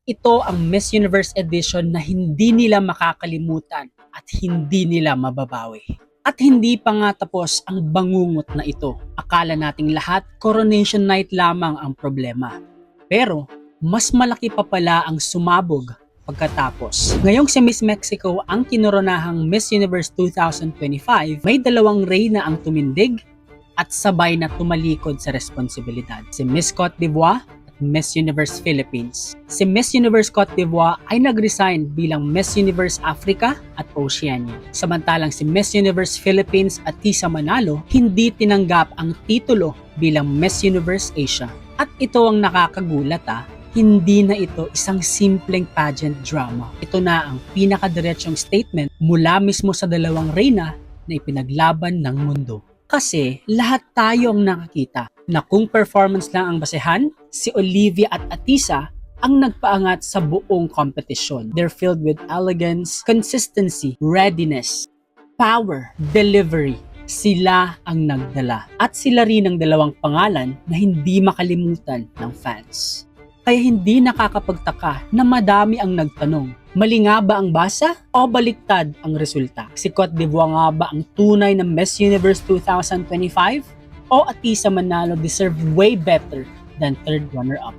Ito ang Miss Universe edition na hindi nila makakalimutan at hindi nila mababawi. At hindi pa nga tapos ang bangungot na ito. Akala nating lahat coronation night lamang ang problema. Pero mas malaki pa pala ang sumabog pagkatapos. Ngayong si Miss Mexico ang kinoronahang Miss Universe 2025, may dalawang reyna ang tumindig at sabay na tumalikod sa responsibilidad. Si Miss Cote d'Ivoire at Miss Universe Philippines. Si Miss Universe Cote d'Ivoire ay nag-resign bilang Miss Universe Africa at Oceania. Samantalang si Miss Universe Philippines at Tisa Manalo hindi tinanggap ang titulo bilang Miss Universe Asia. At ito ang nakakagulat hindi na ito isang simpleng pageant drama. Ito na ang pinakadiretsong statement mula mismo sa dalawang reyna na ipinaglaban ng mundo. Kasi lahat tayo ang nakakita na kung performance lang ang basehan, si Olivia at Atisa ang nagpaangat sa buong kompetisyon. They're filled with elegance, consistency, readiness, power, delivery. Sila ang nagdala. At sila rin ang dalawang pangalan na hindi makalimutan ng fans. Kaya hindi nakakapagtaka na madami ang nagtanong, mali nga ba ang basa o baliktad ang resulta? Si Cote d'Ivoire nga ba ang tunay na Miss Universe 2025? O Atisa Manalo deserved way better than third runner-up?